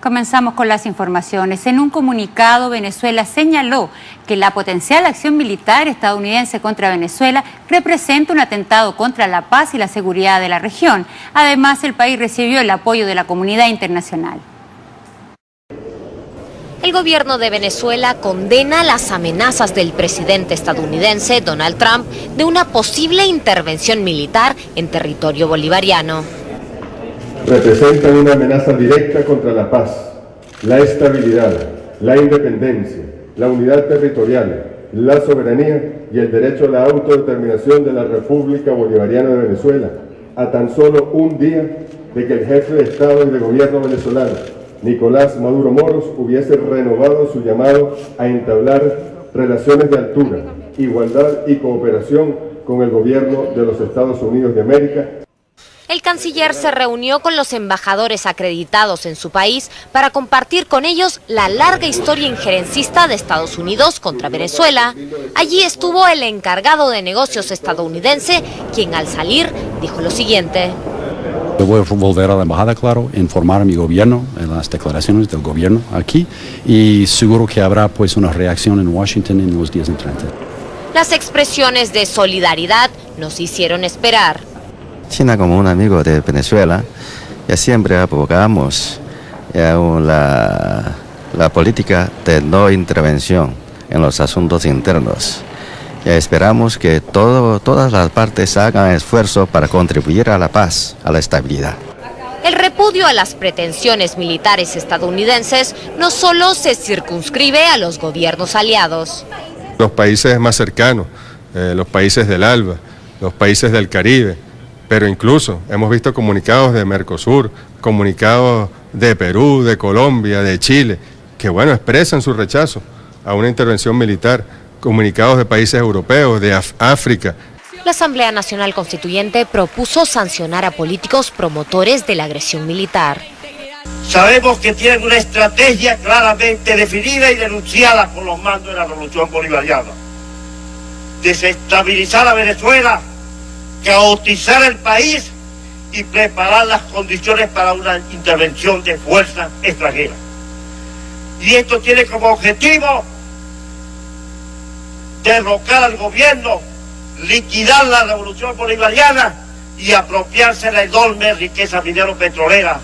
Comenzamos con las informaciones. En un comunicado, Venezuela señaló que la potencial acción militar estadounidense contra Venezuela representa un atentado contra la paz y la seguridad de la región. Además, el país recibió el apoyo de la comunidad internacional. El gobierno de Venezuela condena las amenazas del presidente estadounidense Donald Trump de una posible intervención militar en territorio bolivariano. Representan una amenaza directa contra la paz, la estabilidad, la independencia, la unidad territorial, la soberanía y el derecho a la autodeterminación de la República Bolivariana de Venezuela, a tan solo un día de que el jefe de Estado y de gobierno venezolano, Nicolás Maduro Moros, hubiese renovado su llamado a entablar relaciones de altura, igualdad y cooperación con el gobierno de los Estados Unidos de América. El canciller se reunió con los embajadores acreditados en su país para compartir con ellos la larga historia injerencista de Estados Unidos contra Venezuela. Allí estuvo el encargado de negocios estadounidense, quien al salir dijo lo siguiente. Yo voy a volver a la embajada, claro, informar a mi gobierno en las declaraciones del gobierno aquí y seguro que habrá pues una reacción en Washington en los días entrantes. Las expresiones de solidaridad nos hicieron esperar. China, como un amigo de Venezuela, ya siempre abogamos la política de no intervención en los asuntos internos. Ya esperamos que todas las partes hagan esfuerzo para contribuir a la paz, a la estabilidad. El repudio a las pretensiones militares estadounidenses no solo se circunscribe a los gobiernos aliados. Los países más cercanos, los países del ALBA, los países del Caribe, pero incluso hemos visto comunicados de Mercosur, comunicados de Perú, de Colombia, de Chile, que bueno, expresan su rechazo a una intervención militar, comunicados de países europeos, de África. La Asamblea Nacional Constituyente propuso sancionar a políticos promotores de la agresión militar. Sabemos que tienen una estrategia claramente definida y denunciada por los mandos de la Revolución Bolivariana. Desestabilizar a Venezuela, caotizar el país y preparar las condiciones para una intervención de fuerzas extranjeras. Y esto tiene como objetivo derrocar al gobierno, liquidar la Revolución Bolivariana y apropiarse la enorme riqueza minero-petrolera.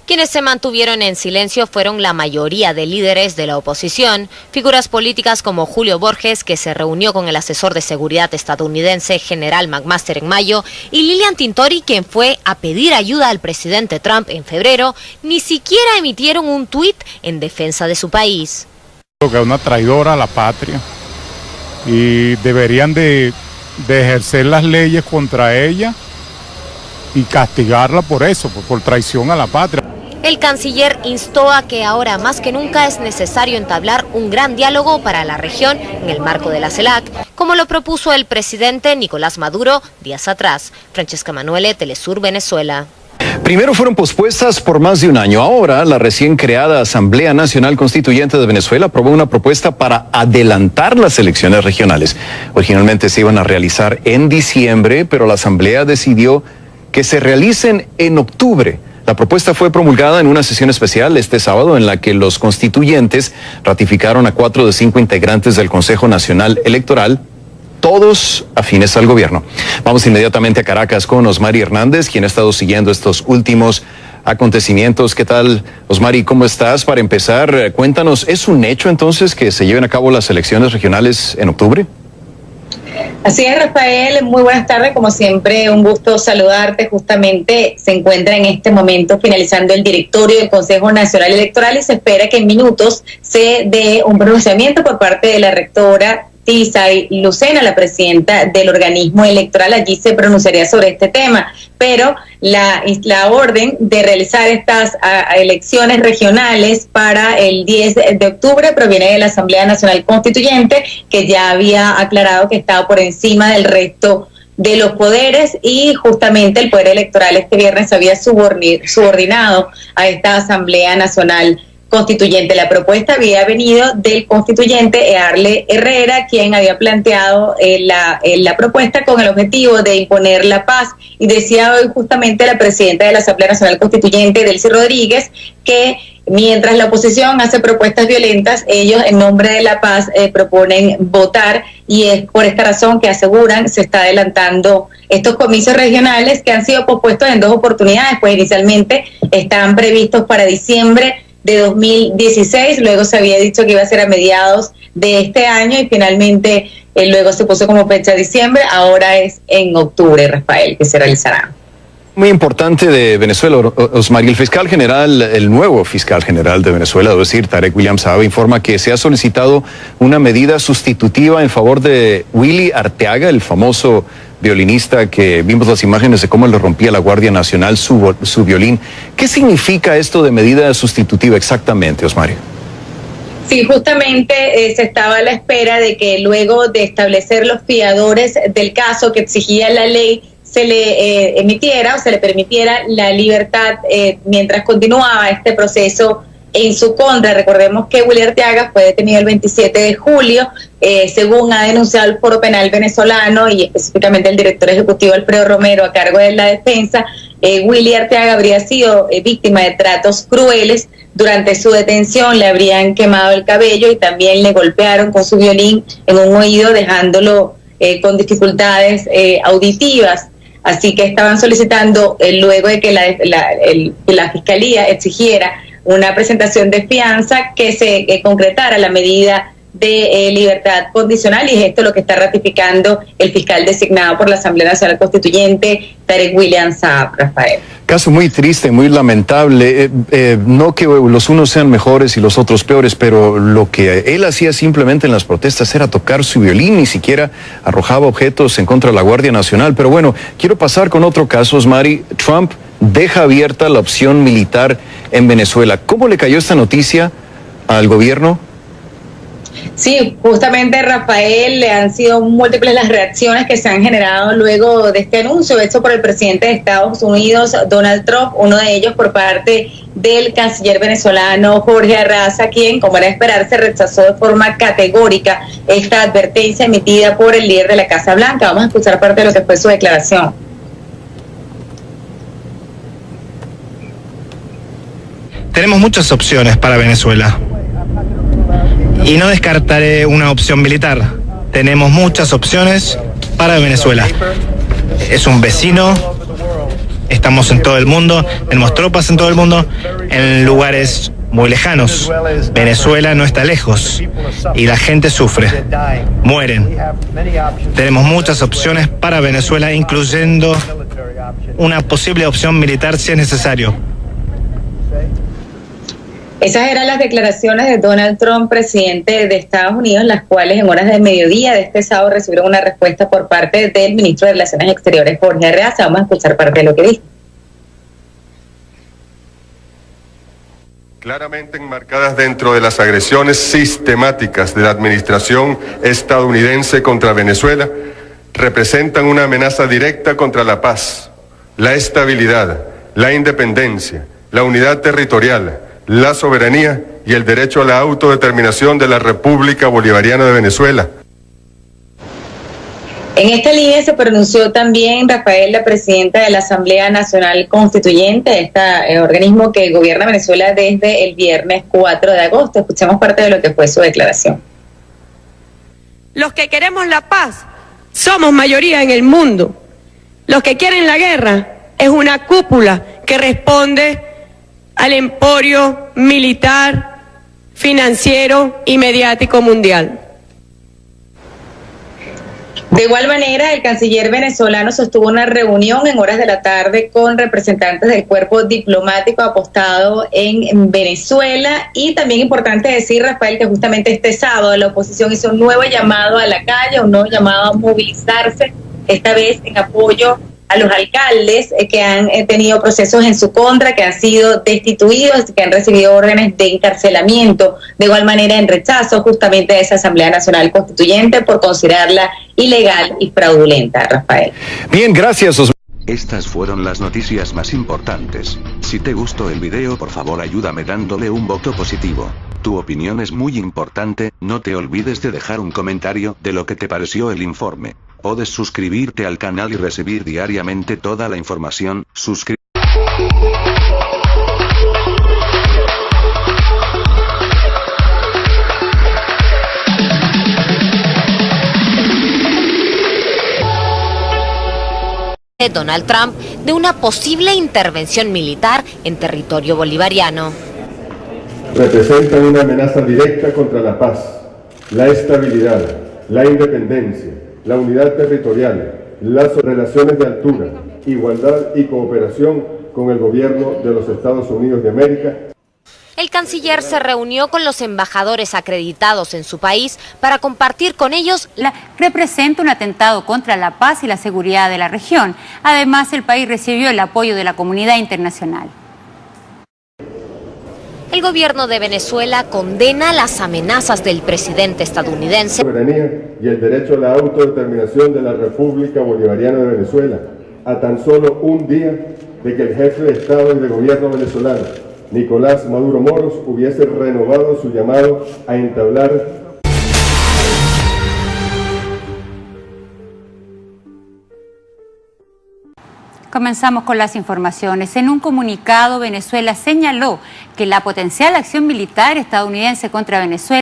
Quienes se mantuvieron en silencio fueron la mayoría de líderes de la oposición, figuras políticas como Julio Borges, que se reunió con el asesor de seguridad estadounidense General McMaster en mayo, y Lilian Tintori, quien fue a pedir ayuda al presidente Trump en febrero, ni siquiera emitieron un tuit en defensa de su país. Creo que es una traidora a la patria y deberían de ejercer las leyes contra ella y castigarla por eso, por traición a la patria. El canciller instó a que ahora más que nunca es necesario entablar un gran diálogo para la región en el marco de la CELAC, como lo propuso el presidente Nicolás Maduro días atrás. Francesca Manuele, Telesur, Venezuela. Primero fueron pospuestas por más de un año. Ahora, la recién creada Asamblea Nacional Constituyente de Venezuela aprobó una propuesta para adelantar las elecciones regionales. Originalmente se iban a realizar en diciembre, pero la Asamblea decidió que se realicen en octubre. La propuesta fue promulgada en una sesión especial este sábado en la que los constituyentes ratificaron a 4 de 5 integrantes del Consejo Nacional Electoral, todos afines al gobierno. Vamos inmediatamente a Caracas con Osmari Hernández, quien ha estado siguiendo estos últimos acontecimientos. ¿Qué tal, Osmari? ¿Cómo estás? Para empezar, cuéntanos, ¿es un hecho entonces que se lleven a cabo las elecciones regionales en octubre? Así es, Rafael, muy buenas tardes, como siempre, un gusto saludarte. Justamente se encuentra en este momento finalizando el directorio del Consejo Nacional Electoral y se espera que en minutos se dé un pronunciamiento por parte de la rectora Tisay Lucena, la presidenta del organismo electoral. Allí se pronunciaría sobre este tema, pero la orden de realizar estas elecciones regionales para el 10 de octubre proviene de la Asamblea Nacional Constituyente, que ya había aclarado que estaba por encima del resto de los poderes, y justamente el poder electoral este viernes había subordinado a esta Asamblea Nacional Constituyente. La propuesta había venido del constituyente Earle Herrera, quien había planteado la propuesta con el objetivo de imponer la paz, y decía hoy justamente la presidenta de la Asamblea Nacional Constituyente, Delcy Rodríguez, que Mientras la oposición hace propuestas violentas, ellos en nombre de la paz proponen votar, y es por esta razón que aseguran se está adelantando estos comicios regionales que han sido pospuestos en 2 oportunidades, pues inicialmente estaban previstos para diciembre de 2016, luego se había dicho que iba a ser a mediados de este año y finalmente luego se puso como fecha diciembre, ahora es en octubre, Rafael, que se realizará. Muy importante de Venezuela, Osmari, el fiscal general, el nuevo fiscal general de Venezuela, debo decir, Tarek William Saab, informa que se ha solicitado una medida sustitutiva en favor de Willy Arteaga, el famoso violinista que vimos las imágenes de cómo le rompía la Guardia Nacional su violín. ¿Qué significa esto de medida sustitutiva exactamente, Osmari? Sí, justamente se estaba a la espera de que luego de establecer los fiadores del caso que exigía la ley, se le emitiera o se le permitiera la libertad mientras continuaba este proceso en su contra. Recordemos que Willy Arteaga fue detenido el 27 de julio, según ha denunciado el Foro Penal venezolano y específicamente el director ejecutivo Alfredo Romero a cargo de la defensa. Willy Arteaga habría sido víctima de tratos crueles. Durante su detención le habrían quemado el cabello y también le golpearon con su violín en un oído, dejándolo con dificultades auditivas. Así que estaban solicitando, luego de que la Fiscalía exigiera una presentación de fianza, que se concretara la medida de libertad condicional, y es esto lo que está ratificando el fiscal designado por la Asamblea Nacional Constituyente, Tarek William Saab, Rafael. Caso muy triste, muy lamentable. No que los unos sean mejores y los otros peores, pero lo que él hacía simplemente en las protestas era tocar su violín, ni siquiera arrojaba objetos en contra de la Guardia Nacional. Pero bueno, quiero pasar con otro caso, Osmari. Trump deja abierta la opción militar en Venezuela. ¿Cómo le cayó esta noticia al gobierno? Sí, justamente, Rafael, le han sido múltiples las reacciones que se han generado luego de este anuncio hecho por el presidente de Estados Unidos, Donald Trump, uno de ellos por parte del canciller venezolano Jorge Arraza, quien, como era de esperarse, rechazó de forma categórica esta advertencia emitida por el líder de la Casa Blanca. Vamos a escuchar parte de lo que fue su declaración. Tenemos muchas opciones para Venezuela. Y no descartaré una opción militar. Tenemos muchas opciones para Venezuela. Es un vecino, estamos en todo el mundo, tenemos tropas en todo el mundo, en lugares muy lejanos. Venezuela no está lejos y la gente sufre, mueren. Tenemos muchas opciones para Venezuela, incluyendo una posible opción militar si es necesario. Esas eran las declaraciones de Donald Trump, presidente de Estados Unidos, las cuales en horas de mediodía de este sábado recibieron una respuesta por parte del ministro de Relaciones Exteriores, Jorge Arraza. Vamos a escuchar parte de lo que dijo. Claramente enmarcadas dentro de las agresiones sistemáticas de la administración estadounidense contra Venezuela, representan una amenaza directa contra la paz, la estabilidad, la independencia, la unidad territorial, la soberanía y el derecho a la autodeterminación de la República Bolivariana de Venezuela. En esta línea se pronunció también, Rafael, la presidenta de la Asamblea Nacional Constituyente, este organismo que gobierna Venezuela desde el viernes 4 de agosto. Escuchemos parte de lo que fue su declaración. Los que queremos la paz somos mayoría en el mundo. Los que quieren la guerra es una cúpula que responde al emporio militar, financiero y mediático mundial. De igual manera, el canciller venezolano sostuvo una reunión en horas de la tarde con representantes del cuerpo diplomático apostado en Venezuela. Y también importante decir, Rafael, que justamente este sábado la oposición hizo un nuevo llamado a la calle, un nuevo llamado a movilizarse, esta vez en apoyo a los alcaldes que han tenido procesos en su contra, que han sido destituidos, que han recibido órdenes de encarcelamiento, de igual manera en rechazo justamente de esa Asamblea Nacional Constituyente por considerarla ilegal y fraudulenta, Rafael. Bien, gracias, Osmari. Estas fueron las noticias más importantes. Si te gustó el video, por favor ayúdame dándole un voto positivo. Tu opinión es muy importante, no te olvides de dejar un comentario de lo que te pareció el informe. Puedes suscribirte al canal y recibir diariamente toda la información. Donald Trump de una posible intervención militar en territorio bolivariano. Representan una amenaza directa contra la paz, la estabilidad, la independencia, la unidad territorial, las relaciones de altura, igualdad y cooperación con el gobierno de los Estados Unidos de América. El canciller se reunió con los embajadores acreditados en su país para compartir con ellos representa un atentado contra la paz y la seguridad de la región. Además, el país recibió el apoyo de la comunidad internacional. El gobierno de Venezuela condena las amenazas del presidente estadounidense. La soberanía y el derecho a la autodeterminación de la República Bolivariana de Venezuela, a tan solo un día de que el jefe de Estado y de gobierno venezolano, Nicolás Maduro Moros, hubiese renovado su llamado a entablar Comenzamos con las informaciones. En un comunicado, Venezuela señaló que la potencial acción militar estadounidense contra Venezuela